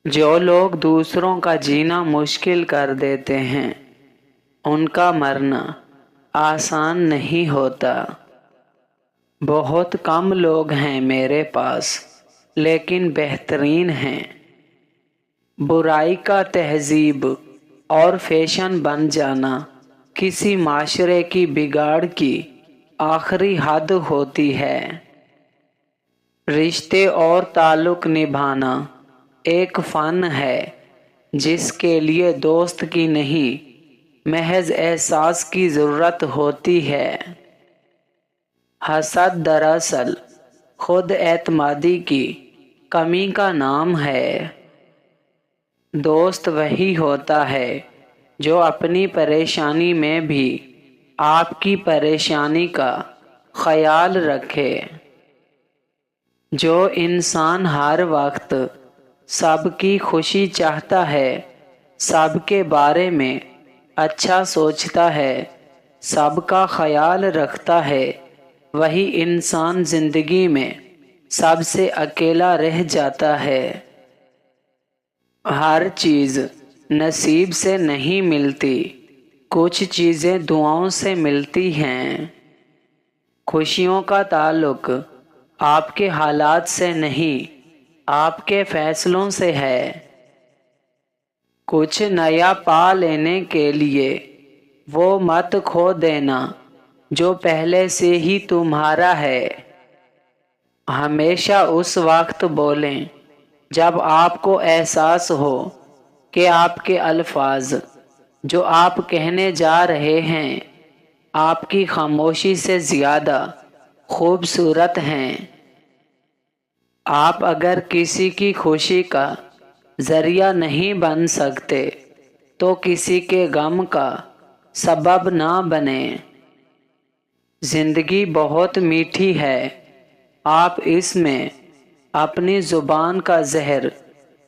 जो लोग दूसरों का जीना मुश्किल कर देते हैं, उनका मरना आसान नहीं होता। बहुत कम लोग हैं मेरे पास, लेकिन बेहतरीन हैं। बुराई का तहजीब और फैशन बन जाना किसी माशरे की बिगाड़ की आखिरी हद होती है। रिश्ते और ताल्लुक निभाना एक फ़न है जिसके लिए दोस्त की नहीं, महज एहसास की ज़रूरत होती है। हसद दरअसल खुद एतमादी की कमी का नाम है। दोस्त वही होता है जो अपनी परेशानी में भी आपकी परेशानी का ख्याल रखे। जो इंसान हर वक्त सबकी खुशी चाहता है, सबके बारे में अच्छा सोचता है, सबका ख्याल रखता है, वही इंसान जिंदगी में सबसे अकेला रह जाता है। हर चीज़ नसीब से नहीं मिलती, कुछ चीज़ें दुआओं से मिलती हैं। खुशियों का ताल्लुक आपके हालात से नहीं, आपके फैसलों से है। कुछ नया पा लेने के लिए वो मत खो देना जो पहले से ही तुम्हारा है। हमेशा उस वक्त बोलें जब आपको एहसास हो कि आपके अल्फाज जो आप कहने जा रहे हैं आपकी खामोशी से ज़्यादा खूबसूरत हैं। आप अगर किसी की खुशी का ज़रिया नहीं बन सकते तो किसी के गम का सबब ना बने। ज़िंदगी बहुत मीठी है, आप इसमें अपनी ज़ुबान का जहर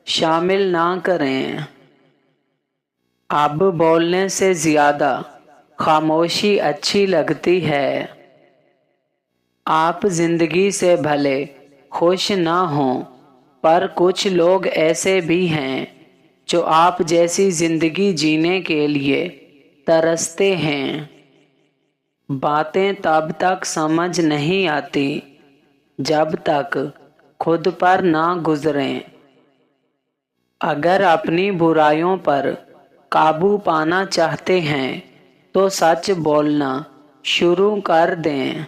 शामिल ना करें। अब बोलने से ज़्यादा खामोशी अच्छी लगती है। आप ज़िंदगी से भले खुश ना हों, पर कुछ लोग ऐसे भी हैं जो आप जैसी ज़िंदगी जीने के लिए तरसते हैं। बातें तब तक समझ नहीं आती जब तक खुद पर ना गुजरें। अगर अपनी बुराइयों पर काबू पाना चाहते हैं तो सच बोलना शुरू कर दें।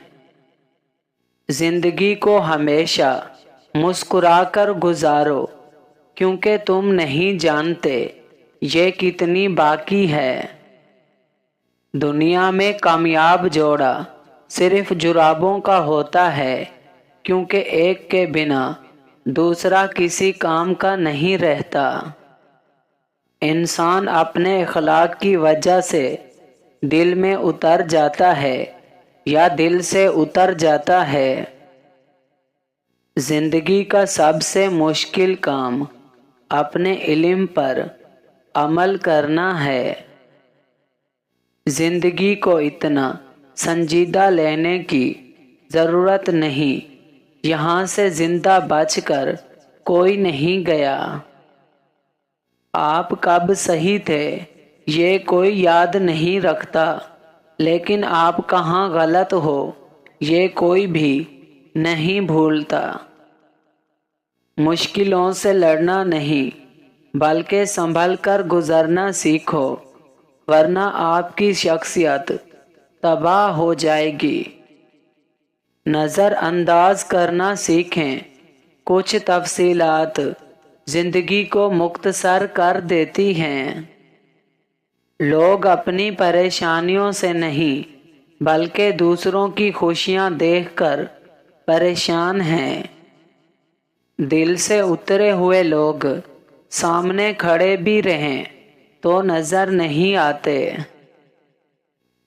जिंदगी को हमेशा मुस्कुराकर गुजारो, क्योंकि तुम नहीं जानते ये कितनी बाकी है। दुनिया में कामयाब जोड़ा सिर्फ जुराबों का होता है, क्योंकि एक के बिना दूसरा किसी काम का नहीं रहता। इंसान अपने अखलाक की वजह से दिल में उतर जाता है या दिल से उतर जाता है। जिंदगी का सबसे मुश्किल काम अपने इल्म पर अमल करना है। जिंदगी को इतना संजीदा लेने की ज़रूरत नहीं, यहाँ से जिंदा बचकर कोई नहीं गया। आप कब सही थे ये कोई याद नहीं रखता, लेकिन आप कहाँ गलत हो ये कोई भी नहीं भूलता। मुश्किलों से लड़ना नहीं, बल्कि संभल कर गुजरना सीखो, वरना आपकी शख्सियत तबाह हो जाएगी। नज़रअंदाज करना सीखें, कुछ तफसीलात जिंदगी को मुख्तसर कर देती हैं। लोग अपनी परेशानियों से नहीं, बल्कि दूसरों की खुशियां देखकर परेशान हैं। दिल से उतरे हुए लोग सामने खड़े भी रहें तो नजर नहीं आते।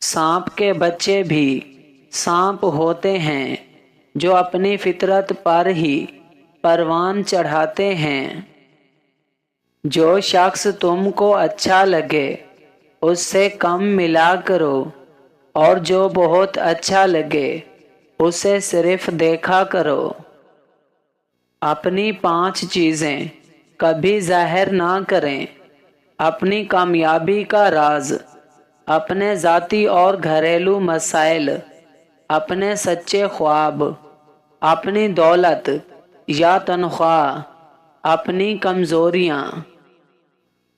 सांप के बच्चे भी सांप होते हैं जो अपनी फितरत पर ही परवान चढ़ाते हैं। जो शख्स तुमको अच्छा लगे उससे कम मिला करो, और जो बहुत अच्छा लगे उसे सिर्फ देखा करो। अपनी 5 चीज़ें कभी जाहिर ना करें अपनी कामयाबी का राज, अपने ज़ाती और घरेलू मसाइल, अपने सच्चे ख्वाब, अपनी दौलत या तनख्वाह, अपनी कमज़ोरियाँ।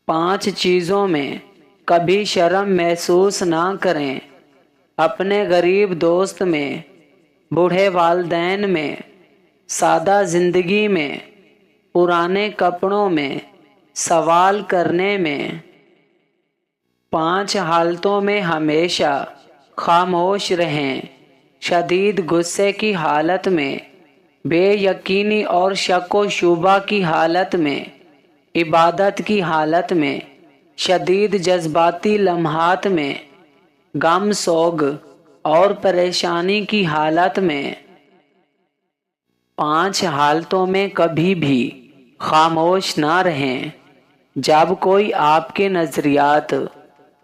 5 चीज़ों में कभी शर्म महसूस ना करें, अपने गरीब दोस्त में, बूढ़े वालदैन में, सादा ज़िंदगी में, पुराने कपड़ों में, सवाल करने में। 5 हालतों में हमेशा खामोश रहें, शदीद गुस्से की हालत में, बेयकीनी और शक व शुबा की हालत में, इबादत की हालत में, शदीद जज्बाती लम्हात में, गम सोग और परेशानी की हालत में। 5 हालतों में कभी भी खामोश ना रहें, जब कोई आपके नज़रियात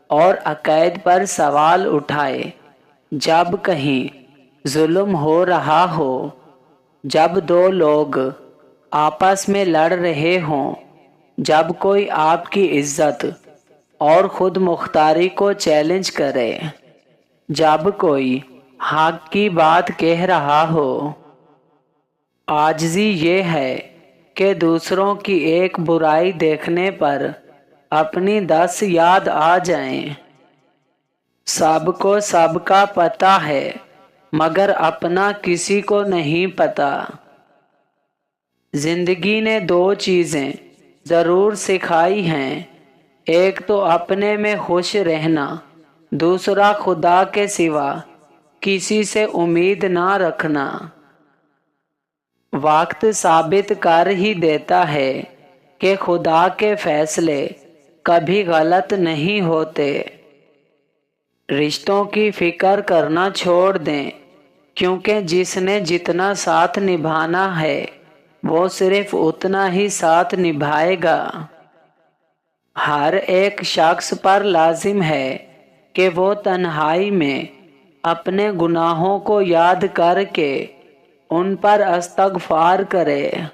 और अक़ायद पर सवाल उठाए, जब कहीं जुल्म हो रहा हो, जब 2 लोग आपस में लड़ रहे हों, जब कोई आपकी इज्जत और खुद मुख्तारी को चैलेंज करे, जब कोई हक की बात कह रहा हो। आजिज़ी ये है कि दूसरों की एक बुराई देखने पर अपनी 10 याद आ जाएं। सबको सबका पता है मगर अपना किसी को नहीं पता। जिंदगी ने 2 चीज़ें ज़रूर सिखाई हैं, एक तो अपने में खुश रहना, दूसरा खुदा के सिवा किसी से उम्मीद ना रखना। वक्त साबित कर ही देता है कि खुदा के फैसले कभी गलत नहीं होते। रिश्तों की फिक्र करना छोड़ दें, क्योंकि जिसने जितना साथ निभाना है वो सिर्फ उतना ही साथ निभाएगा। हर एक शख्स पर लाजिम है कि वो तन्हाई में अपने गुनाहों को याद करके उन पर इस्तग़फ़ार करे।